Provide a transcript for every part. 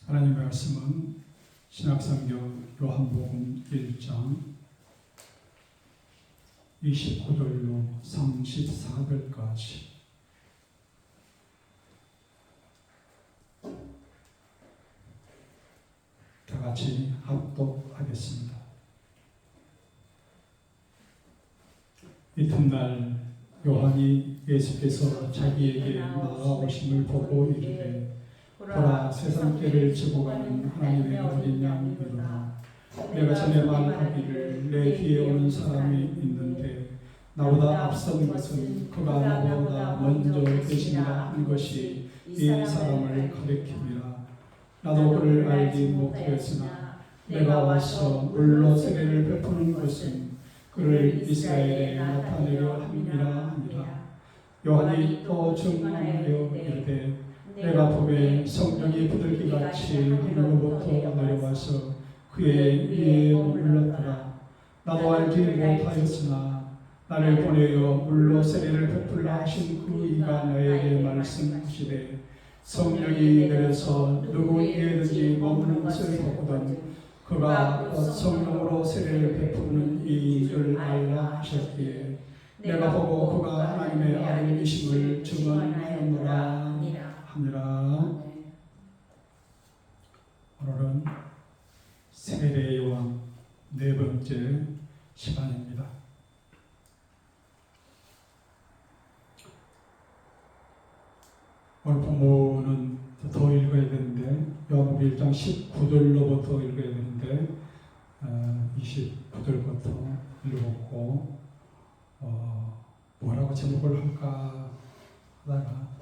하나님의 말씀은 신약성경 요한복음 1장 29절로 34절까지 다 같이 합독하겠습니다. 이튿날 요한이 예수께서 자기에게 나아오심을 보고 이르되 보라, 세상 죄를 지고 가는 하나님의 어린 양이로다. 내가 전에 말하기를 내 뒤에 오는 사람이 있는데 나보다 앞선 것은 그가 나보다 먼저 계시니라 한 것이 이 사람을 가리킵니다. 나도 그를 알지 못하였으나 내가 와서 물로 세례를 베푸는 것은 그를 이스라엘에 나타내려 함이라 하니라. 요한이 또 증언하여 이르되 내가 보매 성령이 비둘기같이 하늘로부터 내려와서 그의 위에 머물렀더라. 나도 알지 못하였으나 나를 보내어 물로 세례를 베풀라 하신 그 이가 나에게 말씀하시되 성령이 내려서 누구 위에든지 머무는 것을 보거든 그가 곧 성령으로 세례를 베푸는 이인 줄 알라 하셨기에 내가 보고 그가 하나님의 아들이심을 증언하였노라 하니라. 오늘은 세례 요한 네 번째 시간입니다. 오늘 본문은 더 읽어야 되는데 요한복음 1장 19절로부터 읽어야 되는데 29절부터 읽어보고 뭐라고 제목을 할까 하다가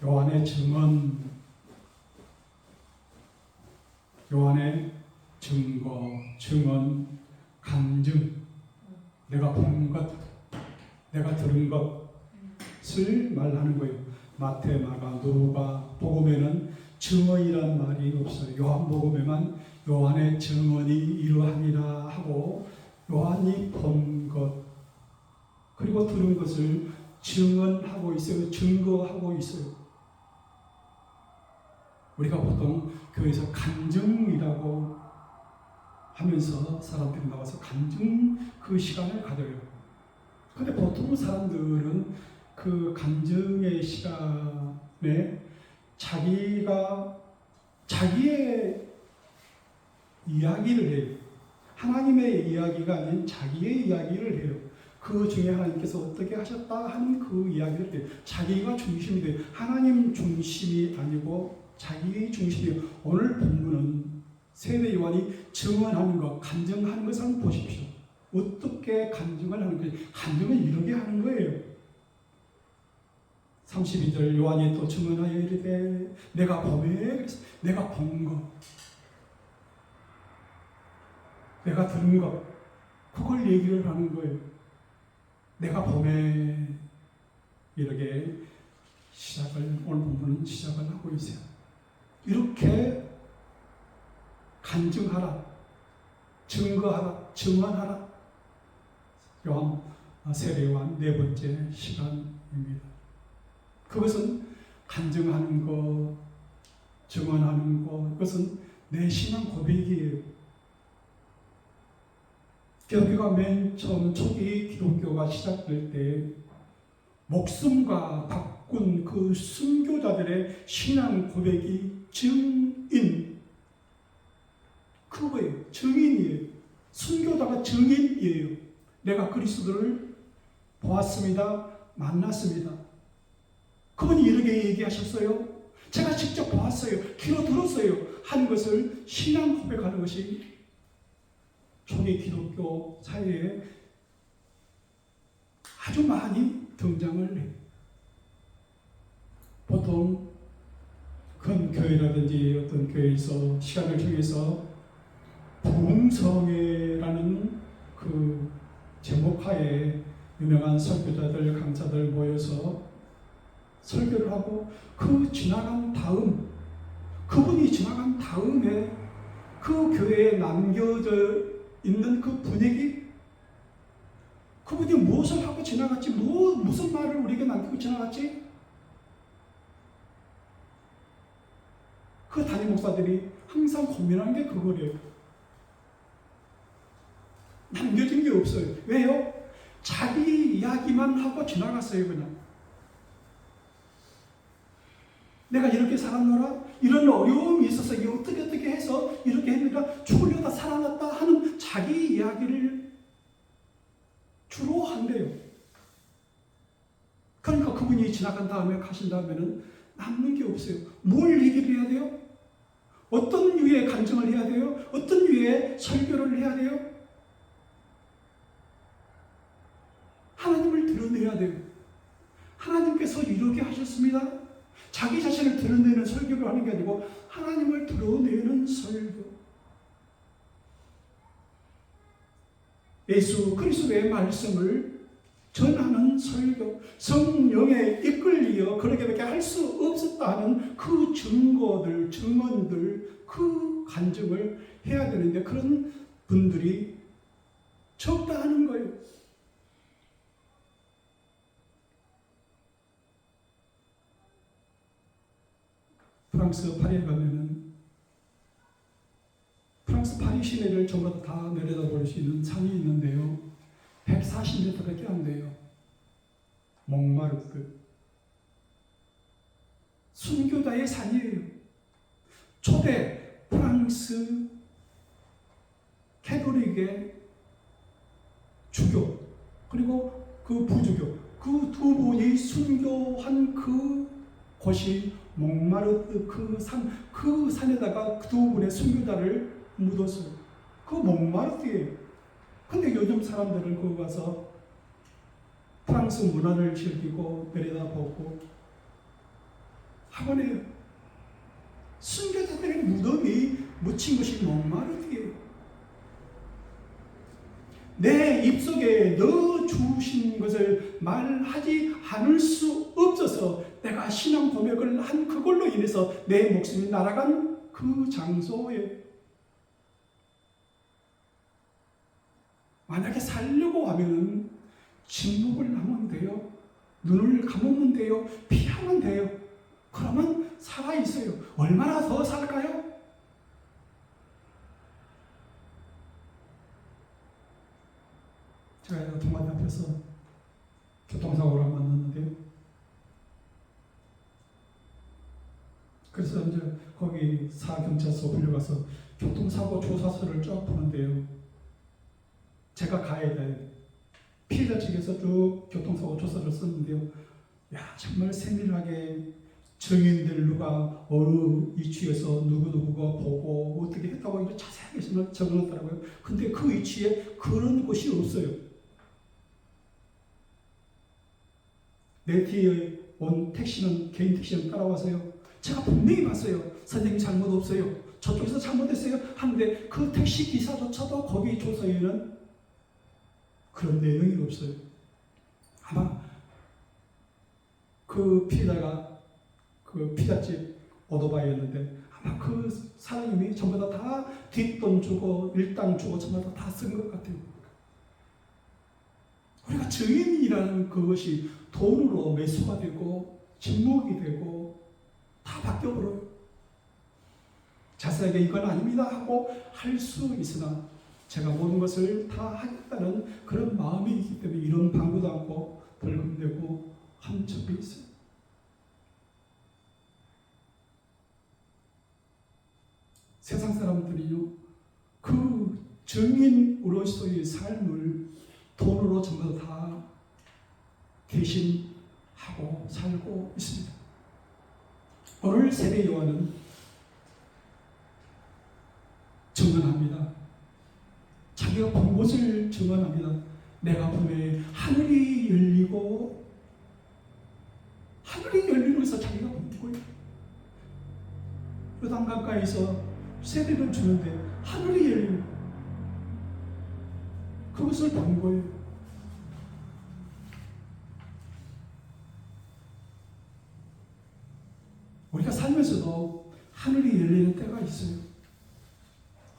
요한의 증언, 요한의 증거, 증언, 간증, 내가 본 것, 내가 들은 것을 말하는 거예요. 마태, 마가, 누가 복음에는 증언이란 말이 없어요. 요한복음에만 요한의 증언이 이러함이라 하고 요한이 본 것 그리고 들은 것을 증언하고 있어요. 증거하고 있어요. 우리가 보통 교회에서 간증이라고 하면서 사람들이 나와서 간증 그 시간을 가져요. 근데 보통 사람들은 그 간증의 시간에 자기가 자기의 이야기를 해요. 하나님의 이야기가 아닌 자기의 이야기를 해요. 그 중에 하나님께서 어떻게 하셨다 하는 그 이야기를 해요. 자기가 중심이 돼요. 하나님 중심이 아니고 자기 중심이에요. 오늘 본문은 세례 요한이 증언하는 것, 간증하는 것을 한번 보십시오. 어떻게 간증을 하는 거예요? 간증을 이렇게 하는 거예요. 32절 요한이 또 증언하여 이르되 내가 보매 내가 본 것, 내가 들은 것, 그걸 얘기를 하는 거예요. 내가 보매 이렇게 시작을 오늘 본문은 시작을 하고 있어요. 이렇게 간증하라, 증거하라, 증언하라. 요한 세례 요한 네 번째 시간입니다. 그것은 간증하는 것, 증언하는 것, 그것은 내 신앙 고백이에요. 기독교가 맨 처음 초기 기독교가 시작될 때 목숨과 바꾼 그 순교자들의 신앙 고백이 증인, 그거예요. 증인이에요. 순교자가 증인이에요. 내가 그리스도를 보았습니다. 만났습니다. 그분이 이렇게 얘기하셨어요. 제가 직접 보았어요. 귀로 들었어요. 하는 것을 신앙 고백하는 것이 초기 기독교 사회에 아주 많이 등장을 해요. 보통 큰 교회라든지 어떤 교회에서 시간을 정해서 부흥성회라는 그 제목하에 유명한 설교자들, 강사들 모여서 설교를 하고 그 지나간 다음, 그분이 지나간 다음에 그 교회에 남겨져 있는 그 분위기, 그분이 무엇을 하고 지나갔지, 무슨 말을 우리에게 남기고 지나갔지, 그 담임 목사들이 항상 고민하는 게 그거래요. 남겨진 게 없어요. 왜요? 자기 이야기만 하고 지나갔어요. 그냥 내가 이렇게 살았노라, 이런 어려움이 있어서 어떻게 해서 이렇게 했느라 죽으려다 살아났다 하는 자기 이야기를 주로 한대요. 그러니까 그분이 지나간 다음에 가신 다음에는 남는 게 없어요. 뭘 얘기를 해야 돼요? 어떤 류의 간증을 해야 돼요? 어떤 류의 설교를 해야 돼요? 하나님을 드러내야 돼요. 하나님께서 이렇게 하셨습니다. 자기 자신을 드러내는 설교를 하는 게 아니고 하나님을 드러내는 설교. 예수 그리스도의 말씀을 전하는 설교. 성령에 이끌려 그렇게밖에 할 수 없었다 하는 그 증거들, 증언들, 그 간증을 해야 되는데 그런 분들이 적다 하는 거예요. 프랑스 파리에 가면은 프랑스 파리 시내를 전부 다 내려다볼 수 있는 산이 있는데요. 140m밖에 안 돼요. 몽마르트. 순교자의 산이에요. 초대 프랑스 캐톨릭의 주교 그리고 그 부주교 그 두 분이 순교한 그 곳이 몽마르트 그 산에다가 그 두 분의 순교자를 묻었어요. 그 몽마르트예요. 근데 요즘 사람들은 거기 가서 프랑스 문화를 즐기고 내려다보고 학원에 순교자들의 무덤이 묻힌 것이 몽마르트예요. 내 입속에 넣어주신 것을 말하지 않을 수 없어서 내가 신앙 고백을 한 그걸로 인해서 내 목숨이 날아간 그 장소에 만약에 살려고 하면 침묵을 하면 돼요. 눈을 감으면 돼요. 피하면 돼요. 그러면 살아있어요. 얼마나 더 살까요? 제가 동아리 앞에서 교통사고를 만났는데요. 그래서 이제 거기 사경찰서 불려가서 교통사고 조사서를 쫙 보는데요. 제가 가야 돼요. 피해자 측에서 쭉 교통사고 조사를 썼는데요. 야, 정말 세밀하게 증인들 누가 어느 위치에서 누구누구가 보고 어떻게 했다고 이제 자세하게 적어놨더라고요. 근데 그 위치에 그런 곳이 없어요. 내 뒤에 온 택시는 개인 택시는 따라와서요. 제가 분명히 봤어요. 선생님 잘못 없어요. 저쪽에서 잘못했어요. 하는데 그 택시 기사조차도 거기 조서에는 그런 내용이 없어요. 아마 그 피해자가 그 피자집 오토바이였는데 아마 그 사장님이 전부 다 뒷돈 주고 일당 주고 전부 다 쓴 것 같아요. 우리가 증인이라는 그것이 돈으로 매수가 되고 진목이 되고 다 바뀌어버려요. 자세하게 이건 아닙니다 하고 할 수 있으나 제가 모든 것을 다 하겠다는 그런 마음이 있기 때문에 이런 방구도 않고 벌금되고 한 적이 있어요. 세상 사람들이요, 그 증인으로서의 삶을 돈으로 전부 다 대신하고 살고 있습니다. 오늘 세례 요한은 증언합니다. 자기가 본 것을 증언합니다. 내가 보매 하늘이 열리고 하늘이 열리면서 자기가 본 거예요. 요단강가에서 세례를 주는데 하늘이 열리고 그것을 본 거예요. 우리가 살면서도 하늘이 열리는 때가 있어요.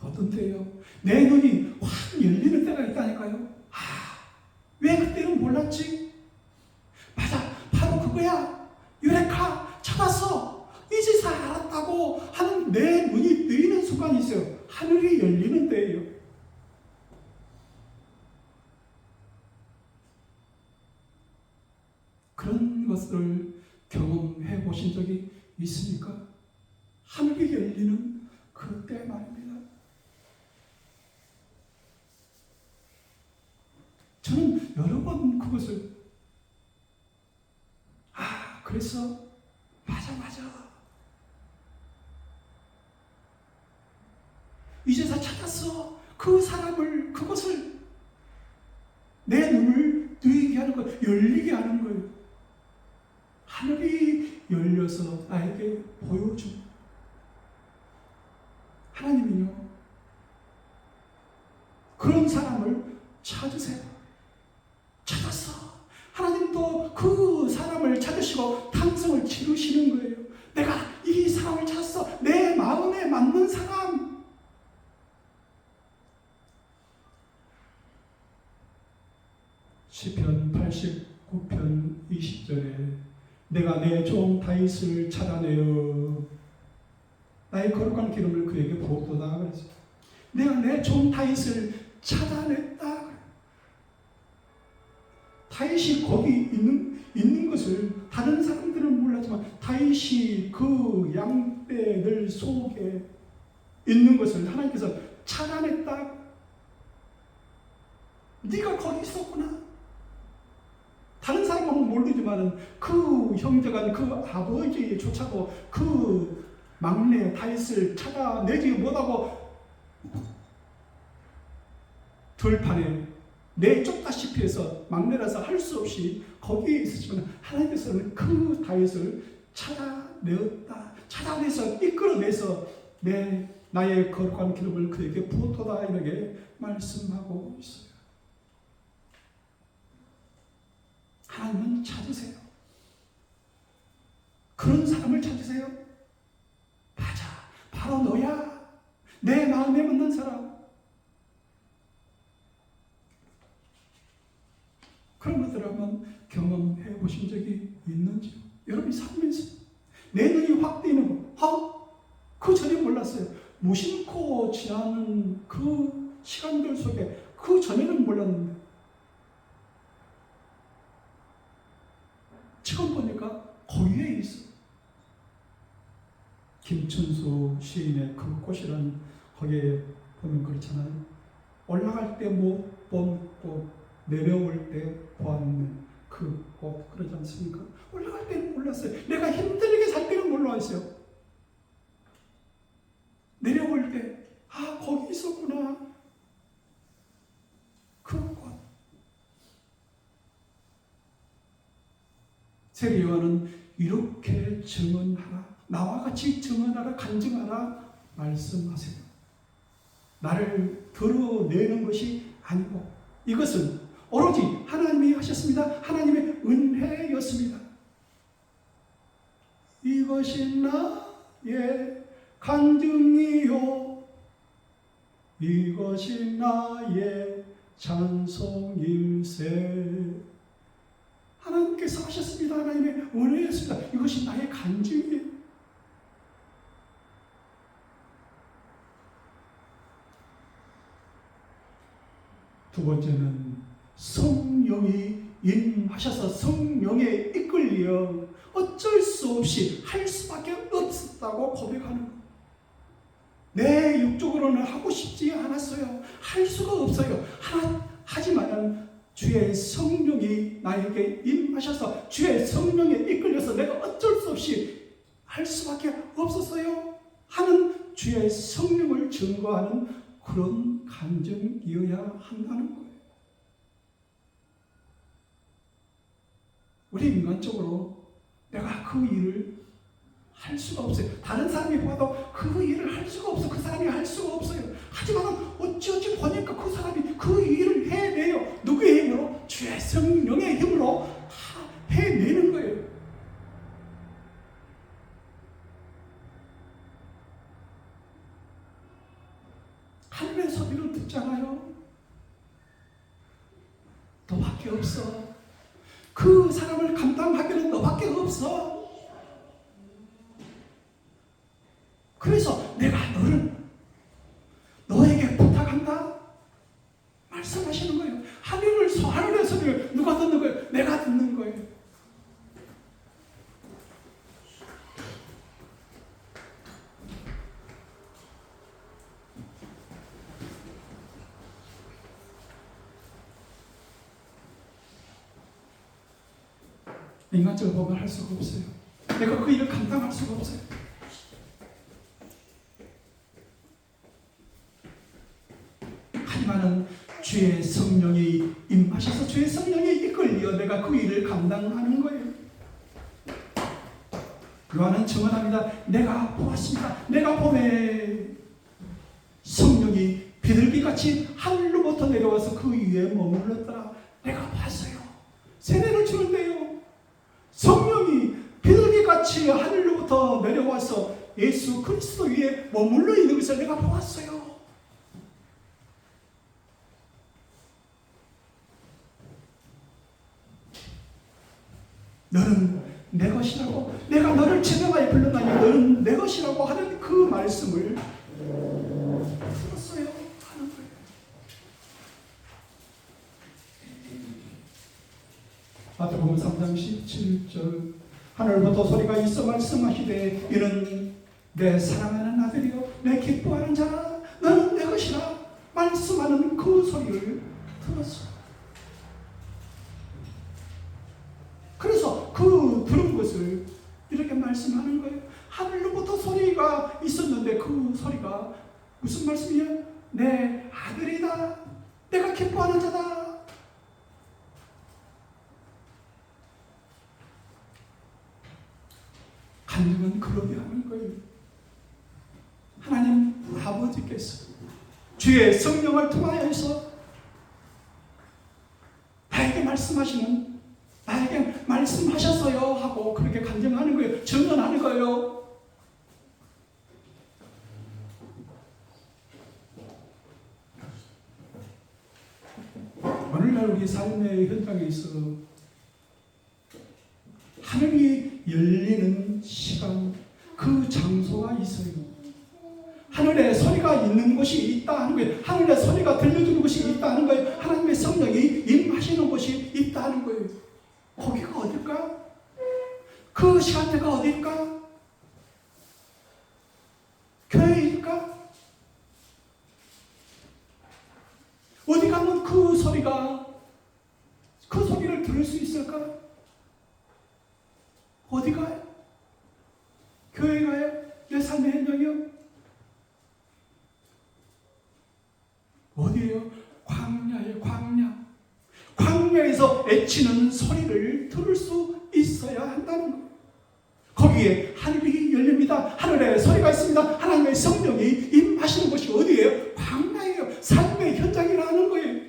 어떤 때예요? 내 눈이 확 열리는 때가 있다니까요. 왜 그때는 몰랐지? 맞아, 바로 그거야. 유레카 찾았어. 이제서 알았다고 하는 내 눈이 뜨이는 순간이 있어요. 하늘이 열리는 때예요. 그런 것을 경험해 보신 적이 있습니까? 하늘이 열리는 그때 말입니다. 저는 여러 번 그것을 그래서 맞아 이제서 찾았어. 그 사람을, 그것을 내 눈을 뜨이게 하는 거예요. 열리게 하는 거예요. 하늘이 열려서 나에게 보여준 하나님은요, 그런 사람을 찾으세요. 찾았어. 하나님도 그 사람을 찾으시고 탕성을 치르시는 거예요. 내가 이 사람을 찾았어. 내 마음에 맞는 사람. 시편 89편 20절에 내가 내 종 다윗을 찾아내어 나의 거룩한 기름을 그에게 부었도다 그랬어요. 내가 내 종 다윗을 찾아냈다. 다윗이 거기 있는 것을 다른 사람들은 몰랐지만 다윗이 그 양떼들 속에 있는 것을 하나님께서 찾아냈다. 네가 거기 있었구나. 다른 사람은 모르지만 그 형제가 그 아버지조차도 그 막내 다윗을 찾아내지 못하고 들판에 내쫓다시피 해서 막내라서 할 수 없이 거기에 있었지만 하나님께서는 그 다윗을 찾아내었다. 찾아내서 이끌어내서 나의 거룩한 기름을 그에게 부었도다 이렇게 말씀하고 있어요. 하나님은 찾으세요. 그런 사람을 찾으세요. 맞아, 바로 너야. 내 마음에 맞는 사람. 그런 것들을 한번 경험해 보신 적이 있는지요? 여러분이 살면서 내 눈이 확 뜨이는 거, 그 전에 몰랐어요. 무심코 지나는 그 시간들 속에 그 전에는 몰랐는데 지금 보니까 거기에 있어. 김춘수 시인의 그 꽃이란 거기에 보면 그렇잖아요. 올라갈 때 못 본 꽃, 내려올 때 보았는 그 꽃, 그러지 않습니까? 올라갈 때는 몰랐어요. 내가 힘들게 살 때는 몰랐어요. 내려올 때, 거기 있었구나. 그 꽃. 세례요한은 이렇게 증언하라. 나와 같이 증언하라, 간증하라 말씀하세요. 나를 드러내는 것이 아니고 이것은 오로지 하나님이 하셨습니다. 하나님의 은혜였습니다. 이것이 나의 간증이요 이것이 나의 찬송일세. 하나님께서 하셨습니다. 하나님의 은혜였습니다. 이것이 나의 간증이에요. 두 번째는 성령이 임하셔서 성령에 이끌려 어쩔 수 없이 할 수밖에 없었다고 고백하는 것. 내 육적으로는 하고 싶지 않았어요. 할 수가 없어요. 하지만 주의 성령이 나에게 임하셔서 주의 성령에 이끌려서 내가 어쩔 수 없이 할 수밖에 없었어요 하는 주의 성령을 증거하는 그런 간증이어야 한다는 거예요. 우리 인간적으로 내가 그 일을 할 수가 없어요. 다른 사람이 봐도 그 일을 할 수가 없어. 그 사람이 할 수가 없어요. 하지만 어찌어찌 보니까 그 사람이 그 일을 해내요. 누구의 힘으로? 주의 성령의 힘으로 해내는 거예요. 하늘의 소리를 듣잖아요. 너밖에 없어. 그 사람을 감당하기는 너밖에 없어. 그래서 내가 너에게 부탁한다 말씀하시는 거예요. 하늘의 소리를 누가 듣는 거예요? 내가 듣는 거예요. 인간적으로 보면 할 수가 없어요. 내가 그 일을 감당할 수가 없어요. 하지만은 주의 성령이 임하셔서 주의 성령이 이끌려 내가 그 일을 감당하는 거예요. 요한은 증언합니다. 내가 보았습니다. 내가 보매 성령이 비둘기같이 하늘로부터 내려와서 그 위에 머물렀더라. 내가 봤어요. 세례를 주는데요, 성령이 비둘기같이 하늘로부터 내려와서 예수 그리스도 위에 머물러 있는 것을 내가 보았어요. 너는 내 것이라고, 내가 너를 지명하여 불렀나니 너는 내 것이라고 하는 그 말씀을 들었어요 하는 거예요. 마태복음 3장 17절 하늘부터 소리가 있어 말씀하시되 이는 내 사랑하는 아들이요 내 기뻐하는 자라 너는 내 것이라 말씀하는 그 소리를 들었어. 그래서 그 들은 것을 이렇게 말씀하는 거예요. 하늘로부터 소리가 있었는데 그 소리가 무슨 말씀이에요? 내 아들이다. 내가 기뻐하는 자다. 간증은 그러게 하는 거예요. 하나님 아버지께서 주의 성령을 통하여서 나에게 말씀하시는, 나에게 말씀하셨어요 하고 그렇게 간증하는 거예요. 증언하는 거예요. 오늘날 우리 삶의 현장에서 하늘이 열리는 시간, 그 장소가 있어요. 하늘에 소리가 있는 곳이 있다 하는 거예요. 하늘에 소리가 들려주는 곳이 있다 하는 거예요. 하나님의 성령이 임하시는 곳이 있다 하는 거예요. 거기가 어딜까? 그 시간대가 어딜까? 교회일까? 어디 가면 그 소리를 들을 수 있을까? 어디 가요? 교회 가요? 내 삶의 현장이요? 어디에요? 광야예요, 광야. 광야에서 애치는 소리를 들을 수 있어야 한다는 거예요. 거기에 하늘이 열립니다. 하늘에 소리가 있습니다. 하나님의 성령이 임하시는 곳이 어디예요? 광야예요. 삶의 현장이라는 거예요.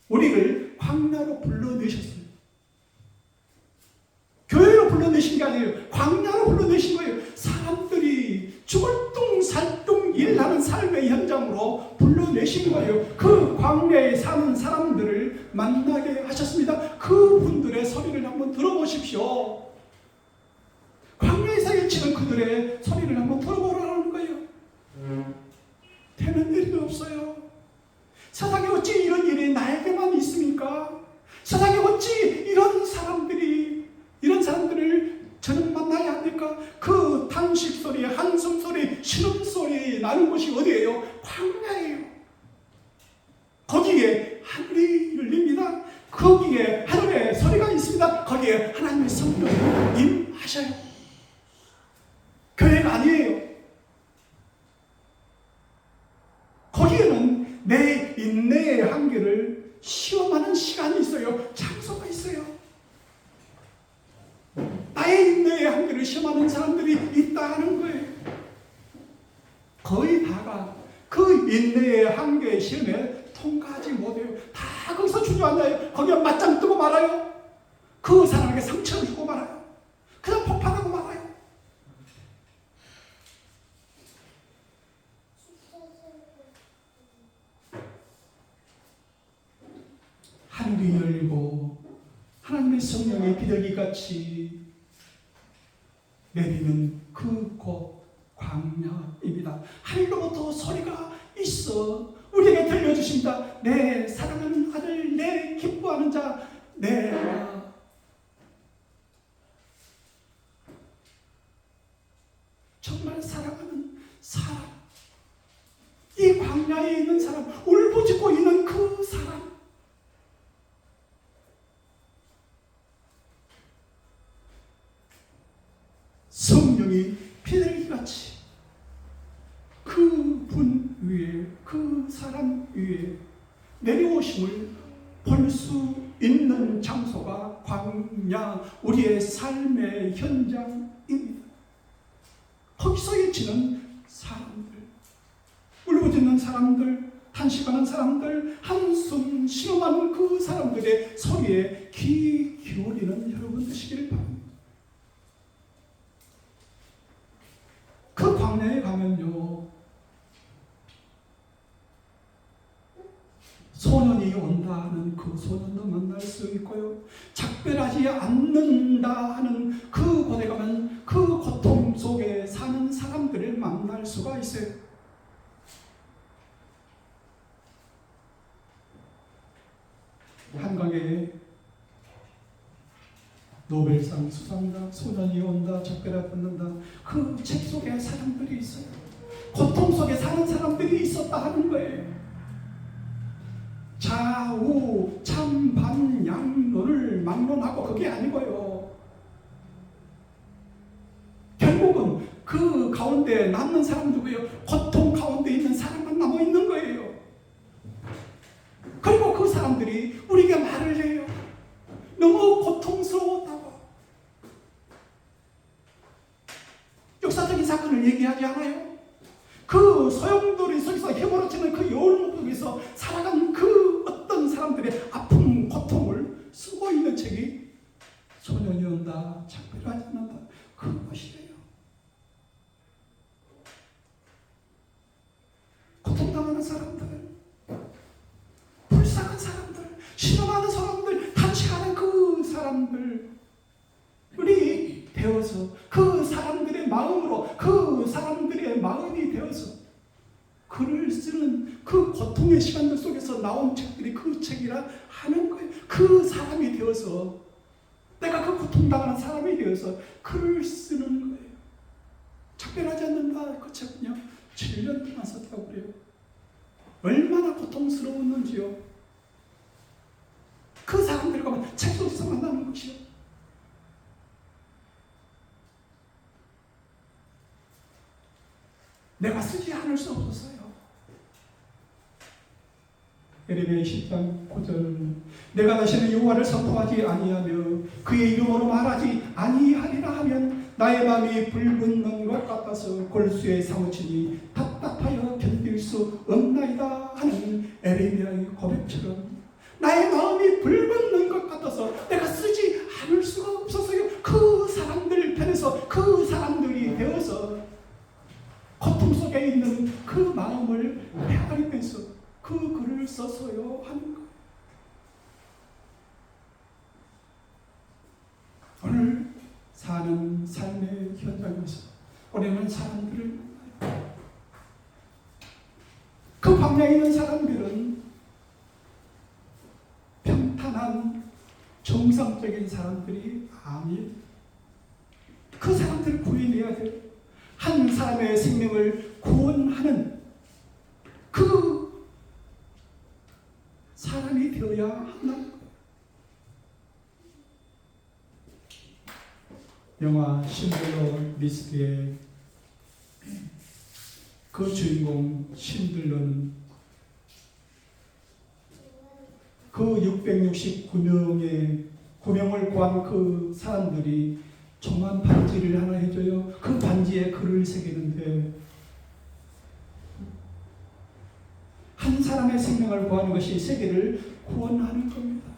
우리를 광야로 불러내셨어요. 교회로 불러내신 게 아니에요. 광야로 불러내신 거예요. 사람들이 죽을 뚱살뚱 일하는 삶의 현장으로 불러내신 거예요. 그 광야에 사는 사람들을 만나게 하셨습니다. 그분들의 소리를 한번 들어보십시오. 광야에서 외치는 그들의 소리를 한번 들어보라는 거예요. 되는 일이 없어요. 세상에 어찌 이런 일이 나에게만 있습니까? 세상에 어찌 이런 사람들을 저는 만나야 합니까? 그 탄식 소리, 한숨 소리, 신음 소리 나는 곳이 어디예요? 광야예요. 거기에 하늘이 열립니다. 거기에 하늘에 소리가 있습니다. 거기에 하나님의 성령이 임하셔요. 교회가 아니에요. 거기에는 내 인내의 한계를 시험하는 시간이 있어요. 장소가 있어요. 나의 인내의 한계를 시험하는 사람들이 있다는 거예요. 거의 다가 그 인내의 한계의 시험에 통과하지 못해요. 다 거기서 주저앉아요. 거기에 맞짱 뜨고 말아요. 그 사람에게 상처를 주고 말아요. 그냥 폭발하고 말아요. 하늘이 열리고 하나님의 성령의 비둘기같이 내리는 그 곳, 광야입니다. 하늘로부터 소리가 있어 우리에게 들려주십니다. 내 사랑하는 아들, 내 기뻐하는 자, 내가 정말 사랑하는 사람, 이 광야에 있는 사람, 울부짖고 있는 그 사람, 성령이 비둘기같이 그분 위에, 그 사람 위에 내려오심을 볼 수 있는 장소가 광야, 우리의 삶의 현장입니다. 거기서 있지는 사람들, 울부짖는 사람들, 탄식하는 사람들, 한숨 쉬어가는 그 사람들의 소리에 귀 기울이는 여러분 되시기를 바랍니다. 그 광야에 가면요, 소년이 온다 하는 그 소년도 만날 수 있고요, 작별하지 않는다 하는 그 곳에 가면 그 고통 속에 사는 사람들을 만날 수가 있어요. 한강에 노벨상 수상자 소년이 온다, 작별을 받는다, 그 책 속에 사람들이 있어요. 고통 속에 사는 사람들이 있었다 하는 거예요. 좌우 참반 양론을 막론하고 그게 아니고요, 결국은 그 가운데 남는 사람 누구예요? 고통 가운데 있는 사람만 남아 있는 거예요. 그리고 그 사람들이 우리에게 말을 해요. 너무 고통스러웠다고. 역사적인 사건을 얘기하지 않아요? 그 소용돌이 속에서 휘몰아치는 그 여울 속에서 살아간 그 어떤 사람들의 아픔, 고통을 쓰고 있는 책이 소년이 온다, 작별하지 않는다, 그것이에요. 고통당하는 사람들, 불쌍한 사람들, 실험하는 사람들, 탄식하는 그 사람들, 우리 되어서 그 사람들의 마음으로, 그 사람들의 마음이 되어서 글을 쓰는 그 고통의 시간들 속에서 나온 책들이 그 책이라 하는 거예요. 그 사람이 되어서, 내가 그 고통당하는 사람이 되어서 글을 쓰는 거예요. 작별하지 않는다, 그 책은요 7년 동안 썼다고 그래요. 얼마나 고통스러웠는지요. 그 사람들과 책 속에서 만나는 것이요. 내가 쓰지 않을 수 없었어요. 예레미야 10장 9절, 내가 다시는 여호와를 선포하지 아니하며 그의 이름으로 말하지 아니하리라 하면 나의 마음이 불붙는 것 같아서 골수에 사무치니 답답하여 견딜 수 없나이다 하는 예레미야의 고백처럼, 나의 마음이 불붙는 것 같아서 내가 쓰지 않을 수가 없었어요. 그 사람들 편에서, 그 사람들이 되어서 고통 속에 있는 그 마음을 헤아리면서 그 글을 써서요 하는 거예요. 오늘 사는 삶의 현장에서 우리는 사람들을 만나요. 그 광야에 있는 사람들은 평탄한 정상적인 사람들이 아니에요. 그 사람들을 구해내야 돼요. 한 사람의 생명을 구원하는 그 사람이 되어야 한다는 거예요. 영화 신들러 리스트의 그 주인공 신들러는 그 669명의 구명을 구한 그 사람들이 조그만 반지를 하나 해줘요. 그 반지에 글을 새기는데, 한 사람의 생명을 구하는 것이 세계를 구원하는 겁니다.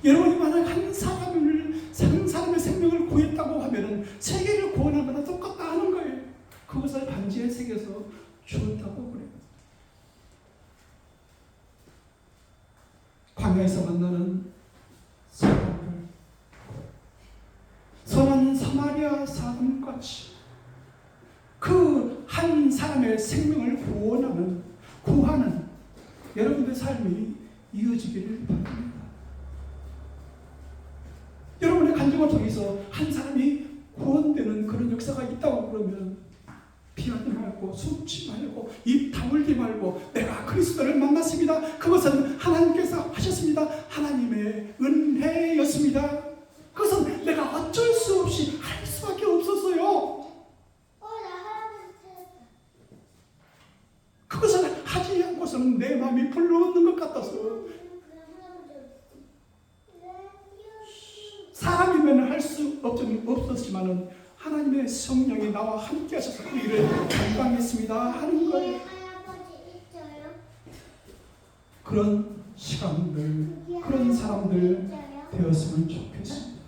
여러분이 만약 한 사람의 생명을 구했다고 하면은 세계를 구원하는 거나 똑같다 하는 거예요. 그것을 반지에 새겨서 주었다고 그래요. 광야에서 만나는 사람들, 선한 사마리아 사람같이 그 한 사람의 생명을 구하는 여러분의 삶이 이어지기를 바랍니다. 여러분의 간증을 통해서 한 사람이 구원되는 그런 역사가 있다고 그러면 피하지 말고 숨지 말고 입 다물지 말고 내가 그리스도를 만났습니다. 그것은 하나님께서 하셨습니다. 하나님의 은혜였습니다. 그것은 내가 어쩔 수 없이 할 수밖에 없었어요. 그것을 하지 않고서는 내 마음이 불러오는 것 같아서 사람이면 할 수 없었지만은 하나님의 성령이 나와 함께 하셔서 그 일을 감당했습니다 하는 거예요. 그런 시간들, 그런 사람들 되었으면 좋겠습니다.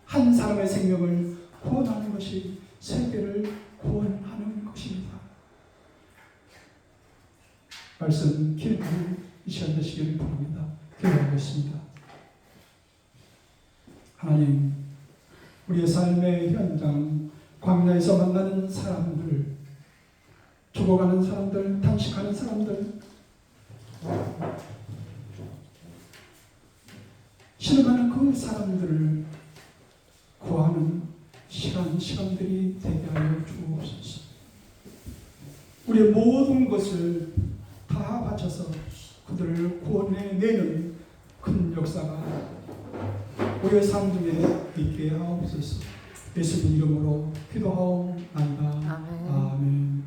한 사람의 생명을 구원하는 것이 세계를 구원하는 것입니다. 말씀 기록하는 이 시간 되시기를 바랍니다. 기도하겠습니다. 하나님, 우리의 삶의 현장, 광야에서 만나는 사람들, 죽어가는 사람들, 단식하는 사람들, 신음하는 그 사람들을 구하는 시간들이 되게 하여 주옵소서. 우리의 모든 것을 다 바쳐서 그들을 구원해내는 큰 역사가 우리의 삶 중에 있게 하옵소서. 예수님 이름으로 기도하옵나이다. 아멘.